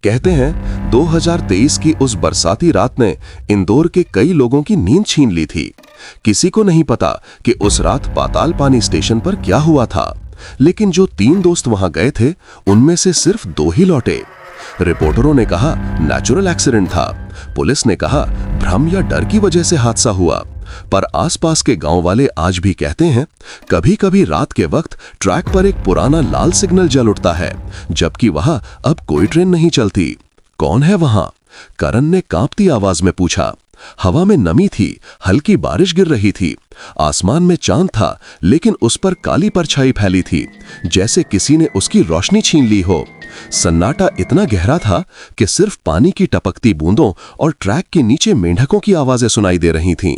कहते हैं 2023 की उस बरसाती रात ने इंदौर के कई लोगों की नींद छीन ली थी। किसी को नहीं पता कि उस रात पाताल पानी स्टेशन पर क्या हुआ था, लेकिन जो 3 दोस्त वहां गए थे उनमें से सिर्फ 2 ही लौटे। रिपोर्टरों ने कहा नेचुरल एक्सीडेंट था, पुलिस ने कहा भ्रम या डर की वजह से हादसा हुआ, पर आसपास के गांव वाले आज भी कहते हैं कभी-कभी रात के वक्त ट्रैक पर एक पुराना लाल सिग्नल जल उठता है, जबकि वहां अब कोई ट्रेन नहीं चलती। कौन है वहां? करण ने कांपती आवाज में पूछा। हवा में नमी थी, हल्की बारिश गिर रही थी, आसमान में चांद था, लेकिन उस पर काली परछाई फैली थी, जैसे किसी ने उसकी रोशनी छीन ली हो। सन्नाटा इतना गहरा था कि सिर्फ पानी की टपकती बूंदों और ट्रैक के नीचे मेंढकों की आवाजें सुनाई दे रही थीं।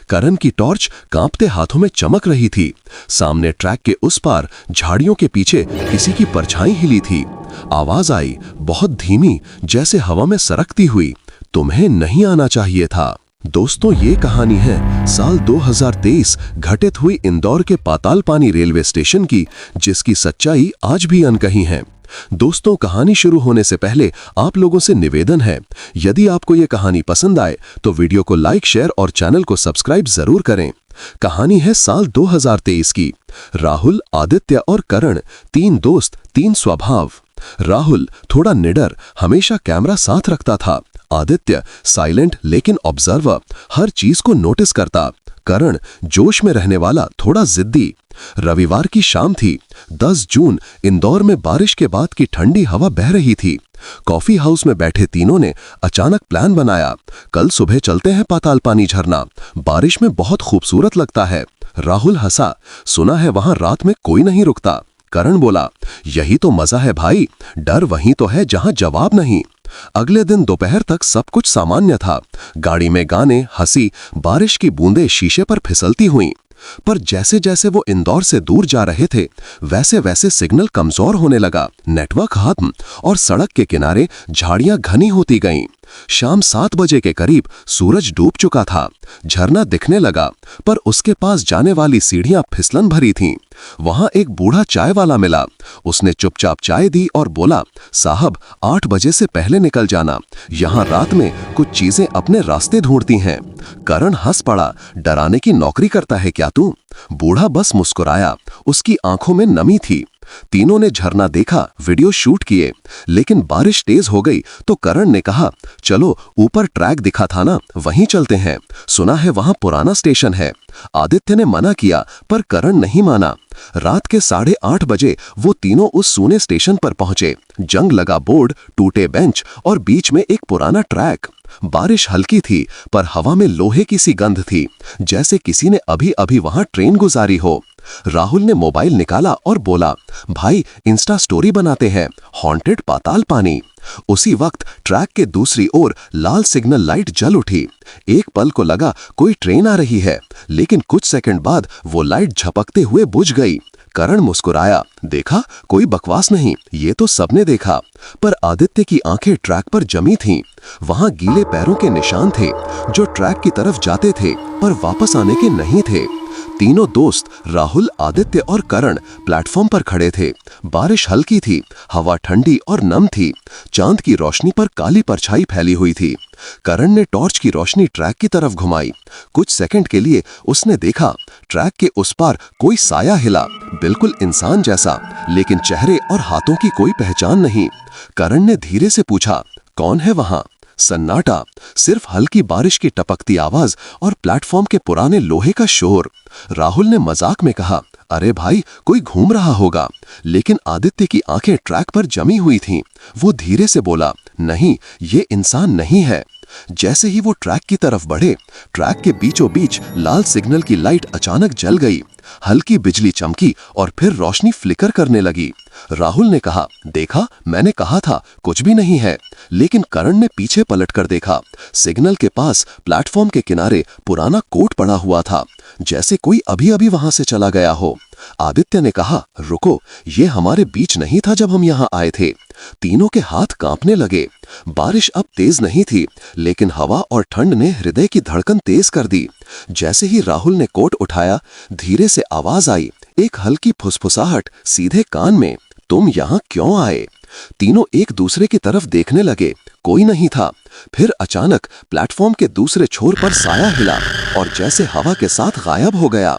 करण की टॉर्च कांपते हाथों में चमक रही थी। सामने ट्रैक के उस पार झाड़ियों के पीछे किसी की परछाई हिली थी। आवाज आई, बहुत धीमी, जैसे हवा में सरकती हुई, तुम्हें नहीं आना चाहिए था। दोस्तों, ये कहानी है साल 2023 घटित हुई इंदौर के पाताल पानी रेलवे स्टेशन की, जिसकी सच्चाई आज भी अनकही है। दोस्तों, कहानी शुरू होने से पहले आप लोगों से निवेदन है, यदि आपको ये कहानी पसंद आए तो वीडियो को लाइक, शेयर और चैनल को सब्सक्राइब जरूर करें। कहानी है साल 2023 की। राहुल, आदित्य और करण, 3 दोस्त, 3 स्वभाव। राहुल थोड़ा निडर, हमेशा कैमरा साथ रखता था। आदित्य साइलेंट लेकिन ऑब्जर्वर, हर चीज को नोटिस करता। करण जोश में रहने वाला, थोड़ा जिद्दी। रविवार की शाम थी, 10 जून। इंदौर में बारिश के बाद की ठंडी हवा बह रही थी। कॉफी हाउस में बैठे तीनों ने अचानक प्लान बनाया, कल सुबह चलते हैं पाताल पानी झरना, बारिश में बहुत खूबसूरत लगता है। राहुल हंसा, सुना है वहां रात में कोई नहीं रुकता। करण बोला, यही तो मजा है भाई, डर वहीं तो है जहां जवाब नहीं। अगले दिन दोपहर तक सब कुछ सामान्य था। गाड़ी में गाने, हंसी, बारिश की बूंदें शीशे पर फिसलती हुईं। पर जैसे जैसे वो इंदौर से दूर जा रहे थे, वैसे वैसे सिग्नल कमजोर होने लगा, नेटवर्क खत्म और सड़क के किनारे झाड़ियां घनी होती गईं। शाम 7 बजे के करीब सूरज डूब चुका था। झरना दिखने लगा, पर उसके पास जाने वाली सीढ़ियां फिसलन भरी थीं। वहां एक बूढ़ा चाय वाला मिला। उसने चुपचाप चाय दी और बोला, साहब 8 बजे से पहले निकल जाना, यहां रात में कुछ चीजें अपने रास्ते ढूंढती हैं। करण हंस पड़ा, डराने की नौकरी करता है क्या तू? बूढ़ा बस मुस्कुराया, उसकी आंखों में नमी थी। तीनों ने झरना देखा, वीडियो शूट किए, लेकिन बारिश तेज हो गई तो करण ने कहा, चलो ऊपर ट्रैक दिखा था ना, वहीं चलते हैं, सुना है वहां पुराना स्टेशन है। आदित्य ने मना किया, पर करण नहीं माना। रात के 8:30 बजे वो तीनों उस सूने स्टेशन पर पहुंचे। जंग लगा बोर्ड, टूटे बेंच और बीच में एक पुराना ट्रैक। बारिश हल्की थी, पर हवा में लोहे की सी गंध थी, जैसे किसी ने अभी अभी वहां ट्रेन गुजारी हो। राहुल ने मोबाइल निकाला और बोला, भाई इंस्टा स्टोरी बनाते हैं, हॉन्टेड पाताल पानी। उसी वक्त ट्रैक के दूसरी ओर लाल सिग्नल लाइट जल उठी। एक पल को लगा कोई ट्रेन आ रही है, लेकिन कुछ सेकंड बाद वो लाइट झपकते हुए बुझ गई। करण मुस्कुराया, देखा कोई बकवास नहीं, ये तो सबने देखा। पर आदित्य की आंखें ट्रैक पर जमी थीं। वहां गीले पैरों के निशान थे, जो ट्रैक की तरफ जाते थे पर वापस आने के नहीं थे। तीनों दोस्त राहुल, आदित्य और करण प्लेटफॉर्म पर खड़े थे। बारिश हल्की थी, हवा ठंडी और नम थी। चांद की रोशनी पर काली परछाई फैली हुई थी। करण ने टॉर्च की रोशनी ट्रैक की तरफ घुमाई। कुछ सेकंड के लिए उसने देखा, ट्रैक के उस पार कोई साया हिला, बिल्कुल इंसान जैसा, लेकिन चेहरे और हाथों की कोई पहचान नहीं। करण ने धीरे से पूछा, कौन है वहां? सन्नाटा, सिर्फ हल्की बारिश की टपकती आवाज और प्लेटफॉर्म के पुराने लोहे का शोर। राहुल ने मजाक में कहा, अरे भाई कोई घूम रहा होगा, लेकिन आदित्य की आंखें ट्रैक पर जमी हुई थीं। वो धीरे से बोला, नहीं, ये इंसान नहीं है। जैसे ही वो ट्रैक की तरफ बढ़े, ट्रैक के बीचों बीच लाल सिग्नल की लाइट अचानक जल गई। हल्की बिजली चमकी और फिर रोशनी फ्लिकर करने लगी। राहुल ने कहा, देखा, मैंने कहा था कुछ भी नहीं है। लेकिन करण ने पीछे पलटकर देखा। सिग्नल के पास प्लेटफॉर्म के किनारे पुराना कोट पड़ा हुआ था, जैसे कोई अभी अभी वहां से चला गया हो। आदित्य ने कहा, रुको, ये हमारे बीच नहीं था जब हम यहाँ आए थे। तीनों के हाथ कांपने लगे। बारिश अब तेज नहीं थी, लेकिन हवा और ठंड ने हृदय की धड़कन तेज कर दी। जैसे ही राहुल ने कोट उठाया, धीरे से आवाज आई, एक हल्की फुसफुसाहट सीधे कान में, तुम यहाँ क्यों आए? तीनों एक दूसरे की तरफ देखने लगे, कोई नहीं था। फिर अचानक प्लेटफॉर्म के दूसरे छोर पर साया हिला और जैसे हवा के साथ गायब हो गया।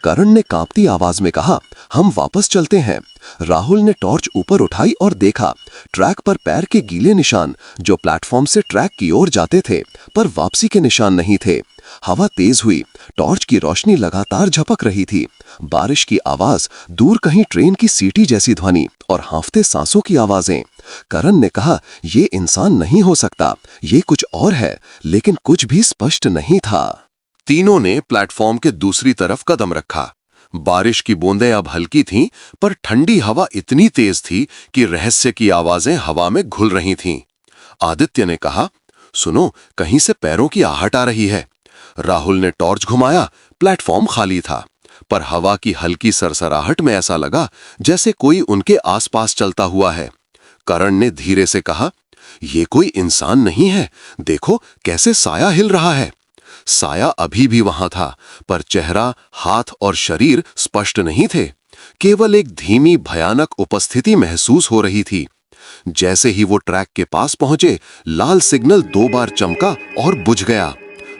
करण ने कांपती आवाज में कहा, हम वापस चलते हैं। राहुल ने टॉर्च ऊपर उठाई और देखा, ट्रैक पर पैर के गीले निशान जो प्लेटफॉर्म से ट्रैक की ओर जाते थे, पर वापसी के निशान नहीं थे। हवा तेज हुई, टॉर्च की रोशनी लगातार झपक रही थी। बारिश की आवाज, दूर कहीं ट्रेन की सीटी जैसी ध्वनि और हांफते सांसों की आवाजें। करण ने कहा, ये इंसान नहीं हो सकता, ये कुछ और है, लेकिन कुछ भी स्पष्ट नहीं था। तीनों ने प्लेटफॉर्म के दूसरी तरफ कदम रखा। बारिश की बूंदें अब हल्की थीं, पर ठंडी हवा इतनी तेज थी कि रहस्य की आवाजें हवा में घुल रही थीं। आदित्य ने कहा, सुनो, कहीं से पैरों की आहट आ रही है। राहुल ने टॉर्च घुमाया, प्लेटफॉर्म खाली था, पर हवा की हल्की सरसराहट में ऐसा लगा जैसे कोई उनके आसपास चलता हुआ है। करण ने धीरे से कहा, ये कोई इंसान नहीं है, देखो कैसे साया हिल रहा है। साया अभी भी वहां था, पर चेहरा, हाथ और शरीर स्पष्ट नहीं थे। केवल एक धीमी भयानक उपस्थिति महसूस हो रही थी। जैसे ही वो ट्रैक के पास पहुंचे, लाल सिग्नल 2 बार चमका और बुझ गया।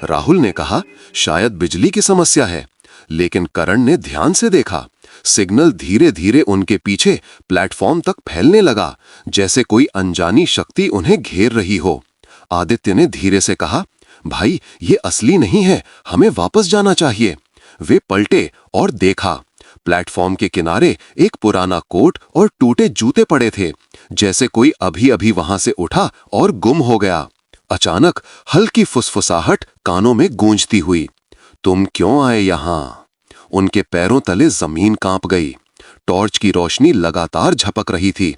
राहुल ने कहा, शायद बिजली की समस्या है, लेकिन करण ने ध्यान से देखा। सिग्नल धीरे धीरे उनके पीछे प्लेटफॉर्म तक फैलने लगा, जैसे कोई अनजानी शक्ति उन्हें घेर रही हो। आदित्य ने धीरे से कहा, भाई, ये असली नहीं है, हमें वापस जाना चाहिए। वे पलटे और देखा, प्लेटफॉर्म के किनारे एक पुराना कोट और टूटे जूते पड़े थे, जैसे कोई अभी अभी वहां से उठा और गुम हो गया। अचानक हल्की फुसफुसाहट कानों में गूंजती हुई। तुम क्यों आए यहां? उनके पैरों तले जमीन कांप गई। टॉर्च की रोशनी लगातार झपक रही थी।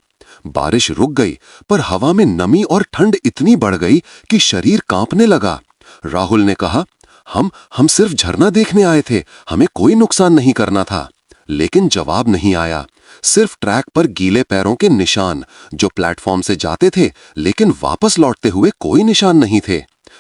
बारिश रुक गई, पर हवा में नमी और ठंड इतनी बढ़ गई कि शरीर कांपने लगा। राहुल ने कहा, हम सिर्फ झरना देखने आए थे, हमें कोई नुकसान नहीं करना था। लेकिन जवाब नहीं आया, सिर्फ ट्रैक पर गीले पैरों के निशान जो प्लेटफॉर्म से जाते थे, लेकिन वापस लौटते हुए कोई निशान नहीं थे।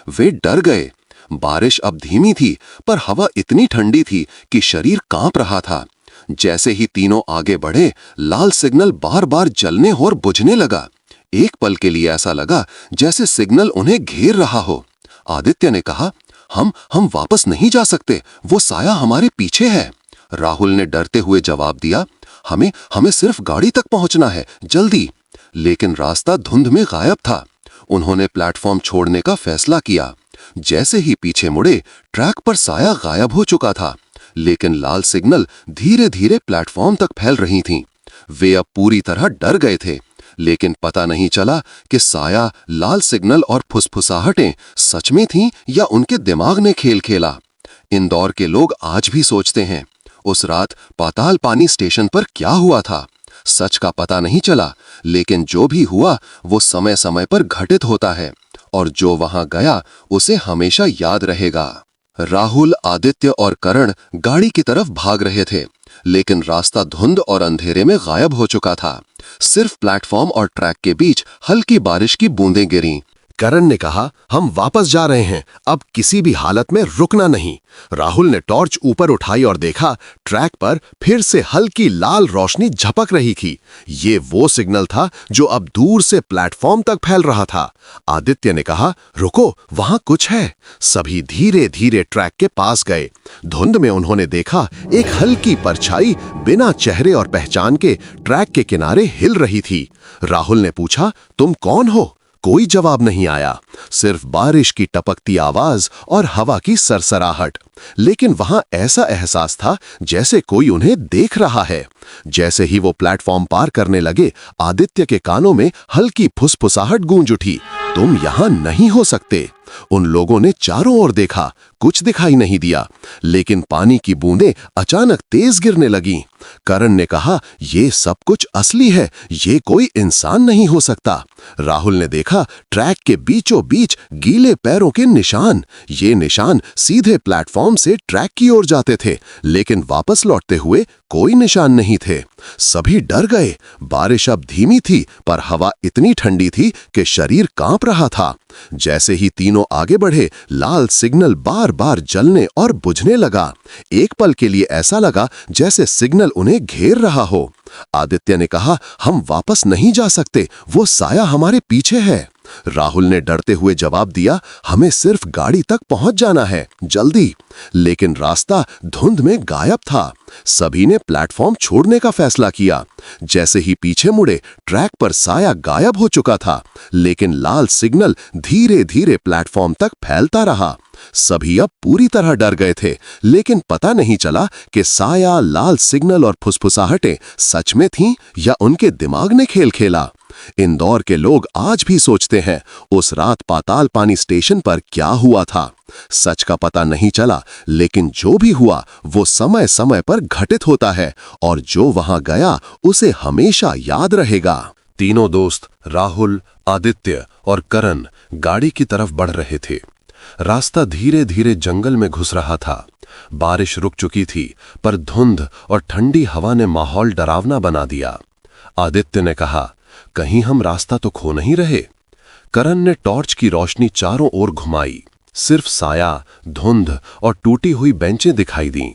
वे डर गए। बारिश अब धीमी थी, पर हवा इतनी ठंडी थी कि शरीर कांप रहा था। जैसे ही तीनों आगे बढ़े, लाल सिग्नल बार बार जलने और बुझने लगा। एक पल के लिए ऐसा लगा जैसे सिग्नल उन्हें घेर रहा हो। आदित्य ने कहा, हम वापस नहीं जा सकते, वो साया हमारे पीछे है। राहुल ने डरते हुए जवाब दिया, हमें सिर्फ गाड़ी तक पहुंचना है, जल्दी। लेकिन रास्ता धुंध में गायब था। उन्होंने प्लेटफॉर्म छोड़ने का फैसला किया। जैसे ही पीछे मुड़े, ट्रैक पर साया गायब हो चुका था, लेकिन लाल सिग्नल धीरे धीरे प्लेटफॉर्म तक फैल रही थीं। वे अब पूरी तरह डर गए थे, लेकिन पता नहीं चला कि साया, लाल सिग्नल और फुसफुसाहटें सच में थीं या उनके दिमाग ने खेल खेला। इंदौर के लोग आज भी सोचते हैं, उस रात पाताल पानी स्टेशन पर क्या हुआ था। सच का पता नहीं चला, लेकिन जो भी हुआ वो समय समय पर घटित होता है, और जो वहां गया उसे हमेशा याद रहेगा। राहुल, आदित्य और करण गाड़ी की तरफ भाग रहे थे, लेकिन रास्ता धुंध और अंधेरे में गायब हो चुका था। सिर्फ प्लेटफॉर्म और ट्रैक के बीच हल्की बारिश की बूंदें गिरीं। करण ने कहा, हम वापस जा रहे हैं, अब किसी भी हालत में रुकना नहीं। राहुल ने टॉर्च ऊपर उठाई और देखा, ट्रैक पर फिर से हल्की लाल रोशनी झपक रही थी। ये वो सिग्नल था जो अब दूर से प्लेटफॉर्म तक फैल रहा था। आदित्य ने कहा, रुको, वहां कुछ है। सभी धीरे धीरे ट्रैक के पास गए। धुंध में उन्होंने देखा एक हल्की परछाई बिना चेहरे और पहचान के ट्रैक के किनारे हिल रही थी। राहुल ने पूछा, तुम कौन हो? कोई जवाब नहीं आया, सिर्फ बारिश की टपकती आवाज और हवा की सरसराहट। लेकिन वहां ऐसा एहसास था जैसे कोई उन्हें देख रहा है। जैसे ही वो प्लेटफॉर्म पार करने लगे, आदित्य के कानों में हल्की फुसफुसाहट गूंज उठी, तुम यहां नहीं हो सकते। उन लोगों ने चारों ओर देखा, कुछ दिखाई नहीं दिया, लेकिन पानी की बूंदें अचानक तेज गिरने लगीं। करण ने कहा, ये सब कुछ असली है, ये कोई इंसान नहीं हो सकता। राहुल ने देखा, ट्रैक के बीचों बीच गीले पैरों के निशान। ये निशान सीधे प्लेटफॉर्म से ट्रैक की ओर जाते थे, लेकिन वापस लौटते हुए कोई निशान नहीं थे। सभी डर गए। बारिश अब धीमी थी, पर हवा इतनी ठंडी थी कि शरीर कांप रहा था। जैसे ही तीनों तीनों आगे बढ़े। लाल सिग्नल बार बार जलने और बुझने लगा। एक पल के लिए ऐसा लगा जैसे सिग्नल उन्हें घेर रहा हो। आदित्य ने कहा, हम वापस नहीं जा सकते, वो साया हमारे पीछे है। राहुल ने डरते हुए जवाब दिया, हमें सिर्फ गाड़ी तक पहुंच जाना है, जल्दी। लेकिन रास्ता धुंध में गायब था। सभी ने प्लेटफॉर्म छोड़ने का फैसला किया। जैसे ही पीछे मुड़े, ट्रैक पर साया गायब हो चुका था, लेकिन लाल सिग्नल धीरे धीरे प्लेटफॉर्म तक फैलता रहा। सभी अब पूरी तरह डर गए थे, लेकिन पता नहीं चला कि साया, लाल सिग्नल और फुसफुसाहटें सच में थीं या उनके दिमाग ने खेल खेला। इंदौर के लोग आज भी सोचते हैं, उस रात पाताल पानी स्टेशन पर क्या हुआ था। सच का पता नहीं चला, लेकिन जो भी हुआ वो समय समय पर घटित होता है, और जो वहां गया उसे हमेशा याद रहेगा। तीनों दोस्त राहुल, आदित्य और करण गाड़ी की तरफ बढ़ रहे थे। रास्ता धीरे धीरे जंगल में घुस रहा था। बारिश रुक चुकी थी, पर धुंध और ठंडी हवा ने माहौल डरावना बना दिया। आदित्य ने कहा, कहीं हम रास्ता तो खो नहीं रहे। करण ने टॉर्च की रोशनी चारों ओर घुमाई। सिर्फ साया, धुंध और टूटी हुई बेंचें दिखाई दीं।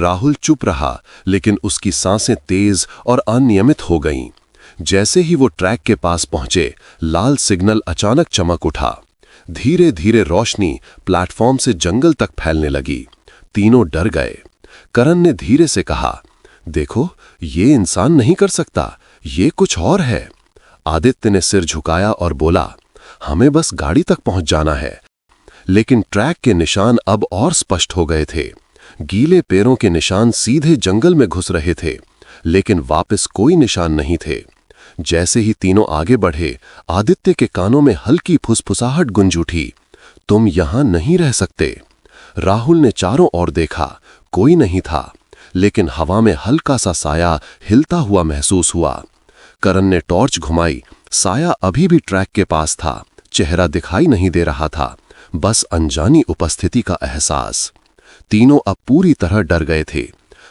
राहुल चुप रहा, लेकिन उसकी सांसें तेज और अनियमित हो गईं। जैसे ही वो ट्रैक के पास पहुंचे, लाल सिग्नल अचानक चमक उठा। धीरे धीरे रोशनी प्लेटफॉर्म से जंगल तक फैलने लगी। तीनों डर गए। करण ने धीरे से कहा, देखो, ये इंसान नहीं कर सकता, ये कुछ और है। आदित्य ने सिर झुकाया और बोला, हमें बस गाड़ी तक पहुंच जाना है। लेकिन ट्रैक के निशान अब और स्पष्ट हो गए थे। गीले पैरों के निशान सीधे जंगल में घुस रहे थे, लेकिन वापस कोई निशान नहीं थे। जैसे ही तीनों आगे बढ़े, आदित्य के कानों में हल्की फुसफुसाहट गूंज उठी, तुम यहां नहीं रह सकते। राहुल ने चारों ओर देखा, कोई नहीं था, लेकिन हवा में हल्का सा साया हिलता हुआ महसूस हुआ। करण ने टॉर्च घुमाई। साया अभी भी ट्रैक के पास था, चेहरा दिखाई नहीं दे रहा था, बस अनजानी उपस्थिति का एहसास। तीनों अब पूरी तरह डर गए थे।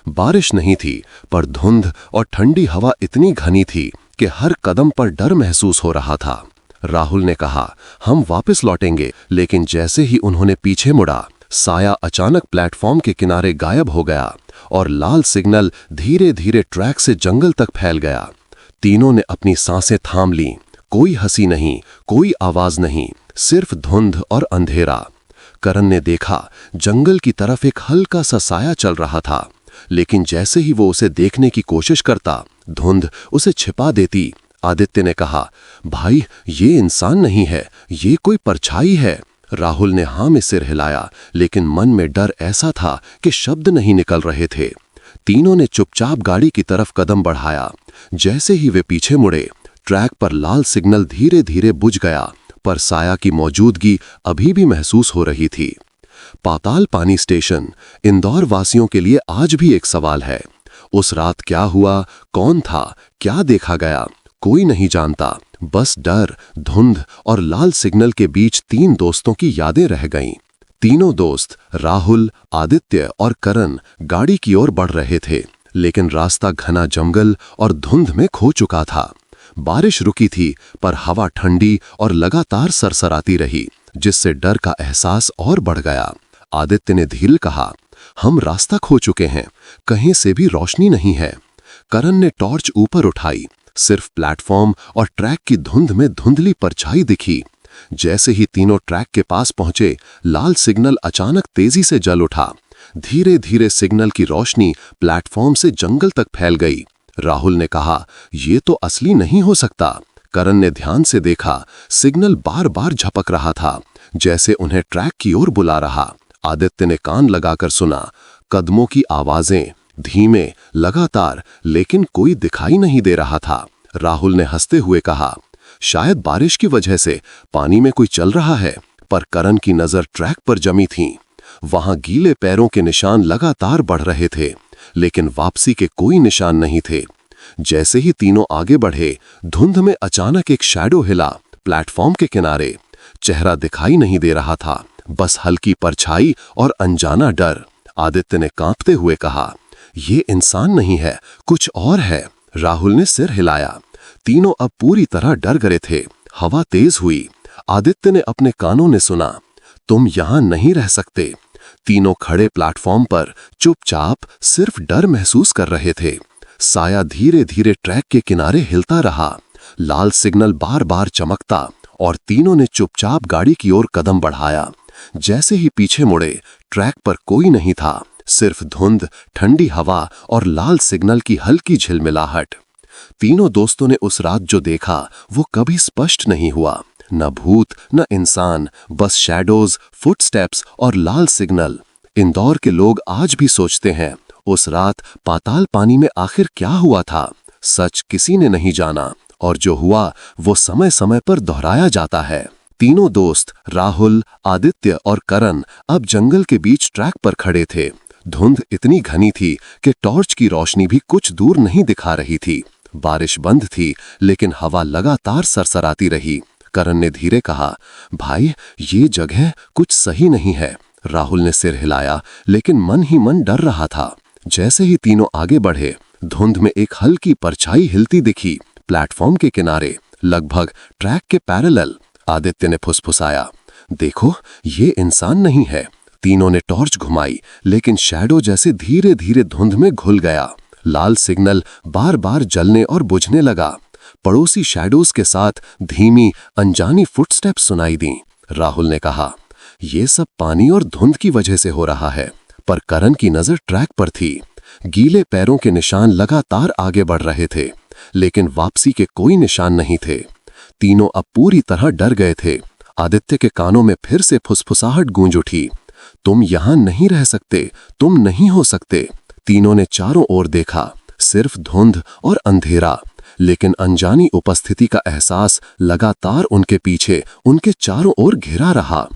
बारिश नहीं थी, पर धुंध और ठंडी हवा इतनी घनी थी कि हर कदम पर डर महसूस हो रहा था। राहुल ने कहा, हम वापस लौटेंगे, लेकिन जैसे ही उन्होंने पीछे मुड़ा, साया अचानक प्लेटफॉर्म के किनारे गायब हो गया और लाल सिग्नल धीरे धीरे ट्रैक से जंगल तक फैल गया। तीनों ने अपनी सांसें थाम लीं। कोई हंसी नहीं, कोई आवाज नहीं, सिर्फ धुंध और अंधेरा। करण ने देखा, जंगल की तरफ एक हल्का सा साया चल रहा था, लेकिन जैसे ही वो उसे देखने की कोशिश करता, धुंध उसे छिपा देती। आदित्य ने कहा, भाई, ये इंसान नहीं है, ये कोई परछाई है। राहुल ने हाँ में सिर हिलाया, लेकिन मन में डर ऐसा था कि शब्द नहीं निकल रहे थे। तीनों ने चुपचाप गाड़ी की तरफ कदम बढ़ाया। जैसे ही वे पीछे मुड़े, ट्रैक पर लाल सिग्नल धीरे धीरे बुझ गया, पर साया की मौजूदगी अभी भी महसूस हो रही थी। पाताल पानी स्टेशन इंदौर वासियों के लिए आज भी एक सवाल है। उस रात क्या हुआ, कौन था, क्या देखा गया, कोई नहीं जानता। बस डर, धुंध और लाल सिग्नल के बीच तीन दोस्तों की यादें रह गईं। तीनों दोस्त राहुल, आदित्य और करण गाड़ी की ओर बढ़ रहे थे, लेकिन रास्ता घना जंगल और धुंध में खो चुका था। बारिश रुकी थी, पर हवा ठंडी और लगातार सरसराती रही, जिससे डर का एहसास और बढ़ गया। आदित्य ने धीरे कहा, हम रास्ता खो चुके हैं, कहीं से भी रोशनी नहीं है। करण ने टॉर्च ऊपर उठाई। सिर्फ प्लेटफॉर्म और ट्रैक की धुंध में धुंधली परछाई दिखी। जैसे ही तीनों ट्रैक के पास पहुंचे, लाल सिग्नल अचानक तेजी से जल उठा। धीरे धीरे सिग्नल की रोशनी प्लेटफॉर्म से जंगल तक फैल गई। राहुल ने कहा, ये तो असली नहीं हो सकता। करण ने ध्यान से देखा, सिग्नल बार बार झपक रहा था, जैसे उन्हें ट्रैक की ओर बुला रहा। आदित्य ने कान लगाकर सुना, कदमों की आवाजें, धीमे, लगातार, लेकिन कोई दिखाई नहीं दे रहा था। राहुल ने हंसते हुए कहा, शायद बारिश की वजह से पानी में कोई चल रहा है। पर करण की नजर ट्रैक पर जमी थी। वहां गीले पैरों के निशान लगातार बढ़ रहे थे, लेकिन वापसी के कोई निशान नहीं थे। जैसे ही तीनों आगे बढ़े, धुंध में अचानक एक शैडो हिला प्लेटफॉर्म के किनारे। चेहरा दिखाई नहीं दे रहा था, बस हल्की परछाई और अनजाना डर। आदित्य ने कांपते हुए कहा, ये इंसान नहीं है, कुछ और है। राहुल ने सिर हिलाया। तीनों अब पूरी तरह डर गए थे। हवा तेज हुई। आदित्य ने अपने कानों ने सुना, तुम यहां नहीं रह सकते। तीनों खड़े प्लेटफॉर्म पर चुपचाप सिर्फ डर महसूस कर रहे थे। साया धीरे धीरे ट्रैक के किनारे हिलता रहा, लाल सिग्नल बार बार चमकता और तीनों ने चुपचाप गाड़ी की ओर कदम बढ़ाया। जैसे ही पीछे मुड़े, ट्रैक पर कोई नहीं था, सिर्फ धुंध, ठंडी हवा और लाल सिग्नल की हल्की झिलमिलाहट। तीनों दोस्तों ने उस रात जो देखा वो कभी स्पष्ट नहीं हुआ, न भूत न इंसान, बस शैडोज, फुटस्टेप्स और लाल सिग्नल। इंदौर के लोग आज भी सोचते हैं, उस रात पाताल पानी में आखिर क्या हुआ था। सच किसी ने नहीं जाना, और जो हुआ वो समय समय पर दोहराया जाता है। तीनों दोस्त राहुल, आदित्य और करण अब जंगल के बीच ट्रैक पर खड़े थे। धुंध इतनी घनी थी कि टॉर्च की रोशनी भी कुछ दूर नहीं दिखा रही थी। बारिश बंद थी, लेकिन हवा लगातार सरसराती रही। करण ने धीरे कहा, भाई ये जगह कुछ सही नहीं है। राहुल ने सिर हिलाया, लेकिन मन ही मन डर रहा था। जैसे ही तीनों आगे बढ़े, धुंध में एक हल्की परछाई हिलती दिखी, प्लेटफॉर्म के किनारे, लगभग ट्रैक के पैरेलल। आदित्य ने फुसफुसाया, देखो ये इंसान नहीं है। तीनों ने टॉर्च घुमाई, लेकिन शैडो जैसे धीरे धीरे धुंध में घुल गया। लाल सिग्नल बार बार जलने और बुझने लगा। पड़ोसी शैडोज के साथ धीमी अनजानी फुटस्टेप्स सुनाई दी। राहुल ने कहा, ये सब पानी और धुंध की वजह से हो रहा है। पर करण की नजर ट्रैक पर थी। गीले पैरों के निशान लगातार आगे बढ़ रहे थे, लेकिन वापसी के कोई निशान नहीं थे। तीनों अब पूरी तरह डर गए थे। आदित्य के कानों में फिर से फुसफुसाहट गूंज उठी, तुम यहां नहीं रह सकते, तुम नहीं हो सकते। तीनों ने चारों ओर देखा, सिर्फ धुंध और अंधेरा, लेकिन अनजानी उपस्थिति का एहसास लगातार उनके पीछे, उनके चारों ओर घिरा रहा।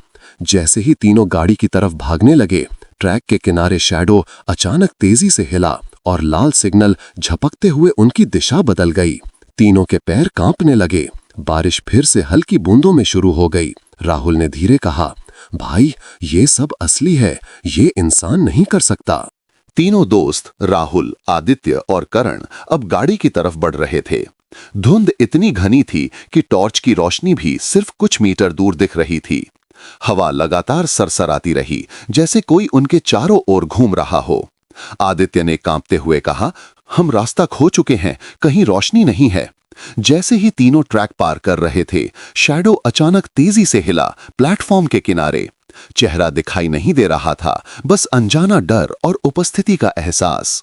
जैसे ही तीनों गाड़ी की तरफ भागने लगे, ट्रैक के किनारे शैडो अचानक तेजी से हिला और लाल सिग्नल झपकते हुए उनकी दिशा बदल गई। तीनों के पैर कांपने लगे। बारिश फिर से हल्की बूंदों में शुरू हो गई। राहुल ने धीरे कहा, भाई ये सब असली है, ये इंसान नहीं कर सकता। तीनों दोस्त राहुल, आदित्य और करण अब गाड़ी की तरफ बढ़ रहे थे। धुंध इतनी घनी थी कि टॉर्च की रोशनी भी सिर्फ कुछ मीटर दूर दिख रही थी। हवा लगातार सरसराती रही, जैसे कोई उनके चारों ओर घूम रहा हो। आदित्य ने कांपते हुए कहा, हम रास्ता खो चुके हैं, कहीं रोशनी नहीं है। जैसे ही तीनों ट्रैक पार कर रहे थे, शैडो अचानक तेजी से हिला, प्लेटफॉर्म के किनारे। चेहरा दिखाई नहीं दे रहा था, बस अनजाना डर और उपस्थिति का एहसास।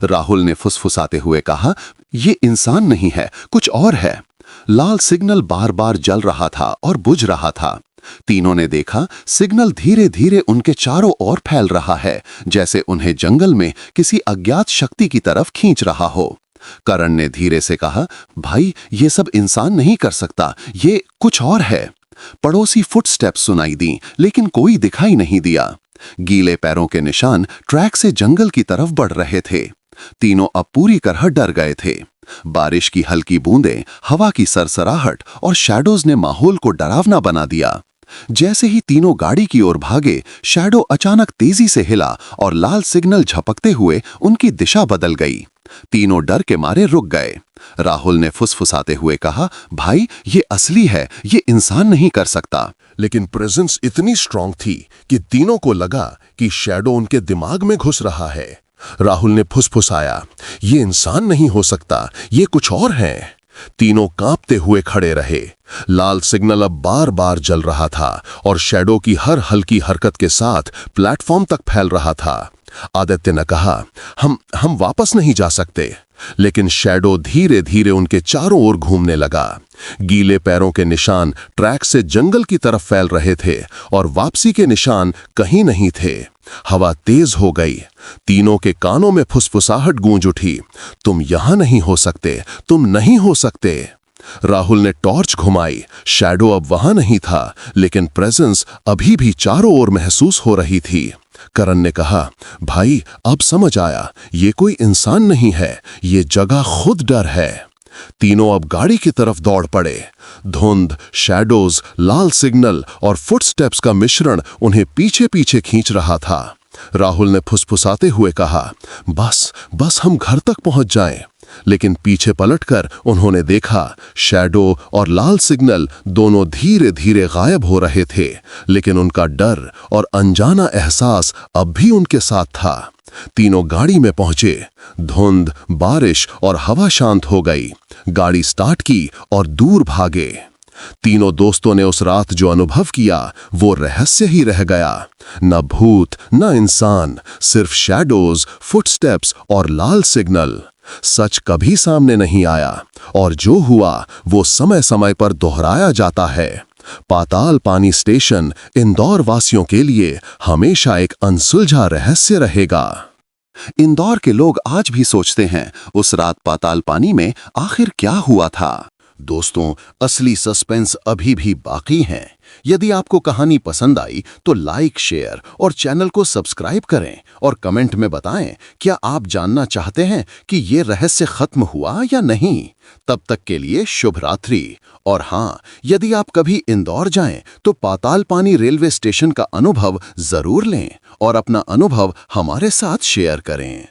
राहुल ने फुसफुसाते हुए कहा, ये इंसान नहीं है, कुछ और है। लाल सिग्नल बार बार जल रहा था और बुझ रहा था। तीनों ने देखा, सिग्नल धीरे धीरे उनके चारों ओर फैल रहा है, जैसे उन्हें जंगल में किसी अज्ञात शक्ति की तरफ खींच रहा हो। करण ने धीरे से कहा, भाई ये सब इंसान नहीं कर सकता, ये कुछ और है। पड़ोसी फुटस्टेप्स सुनाई दी, लेकिन कोई दिखाई नहीं दिया। गीले पैरों के निशान ट्रैक से जंगल की तरफ बढ़ रहे थे। तीनों अब पूरी तरह डर गए थे। बारिश की हल्की बूंदें, हवा की सरसराहट और शैडोज ने माहौल को डरावना बना दिया। जैसे ही तीनों गाड़ी की ओर भागे, शैडो अचानक तेजी से हिला और लाल सिग्नल झपकते हुए उनकी दिशा बदल गई। तीनों डर के मारे रुक गए। राहुल ने फुसफुसाते हुए कहा, भाई ये असली है, ये इंसान नहीं कर सकता। लेकिन प्रेजेंस इतनी स्ट्रांग थी कि तीनों को लगा कि शैडो उनके दिमाग में घुस रहा है। राहुल ने फुसफुसाया, ये इंसान नहीं हो सकता, ये कुछ और है। तीनों कांपते हुए खड़े रहे। लाल सिग्नल अब बार बार जल रहा था और शैडो की हर हल्की हरकत के साथ प्लेटफॉर्म तक फैल रहा था। आदित्य ने कहा, हम वापस नहीं जा सकते। लेकिन शैडो धीरे धीरे उनके चारों ओर घूमने लगा। गीले पैरों के निशान ट्रैक से जंगल की तरफ फैल रहे थे और वापसी के निशान कहीं नहीं थे। हवा तेज हो गई। तीनों के कानों में फुसफुसाहट गूंज उठी, तुम यहां नहीं हो सकते, तुम नहीं हो सकते। राहुल ने टॉर्च घुमाई। शैडो अब वहां नहीं था, लेकिन प्रेजेंस अभी भी चारों ओर महसूस हो रही थी। करण ने कहा, भाई अब समझ आया, ये कोई इंसान नहीं है, ये जगह खुद डर है। तीनों अब गाड़ी की तरफ दौड़ पड़े। धुंध, शैडोज, लाल सिग्नल और फुटस्टेप्स का मिश्रण उन्हें पीछे पीछे खींच रहा था। राहुल ने फुसफुसाते हुए कहा, बस हम घर तक पहुंच जाएं। लेकिन पीछे पलटकर उन्होंने देखा शैडो और लाल सिग्नल दोनों धीरे धीरे गायब हो रहे थे, लेकिन उनका डर और अनजाना एहसास अब भी उनके साथ था। तीनों गाड़ी में पहुंचे। धुंध, बारिश और हवा शांत हो गई। गाड़ी स्टार्ट की और दूर भागे। तीनों दोस्तों ने उस रात जो अनुभव किया वो रहस्य ही रह गया। न भूत, न इंसान, सिर्फ शैडोज, फुटस्टेप्स और लाल सिग्नल। सच कभी सामने नहीं आया, और जो हुआ वो समय समय पर दोहराया जाता है। पाताल पानी स्टेशन इंदौर वासियों के लिए हमेशा एक अनसुलझा रहस्य रहेगा। इंदौर के लोग आज भी सोचते हैं, उस रात पाताल पानी में आखिर क्या हुआ था। दोस्तों, असली सस्पेंस अभी भी बाकी है। यदि आपको कहानी पसंद आई तो लाइक, शेयर और चैनल को सब्सक्राइब करें और कमेंट में बताएं, क्या आप जानना चाहते हैं कि ये रहस्य खत्म हुआ या नहीं। तब तक के लिए शुभ रात्रि। और हाँ, यदि आप कभी इंदौर जाएं तो पाताल पानी रेलवे स्टेशन का अनुभव जरूर लें और अपना अनुभव हमारे साथ शेयर करें।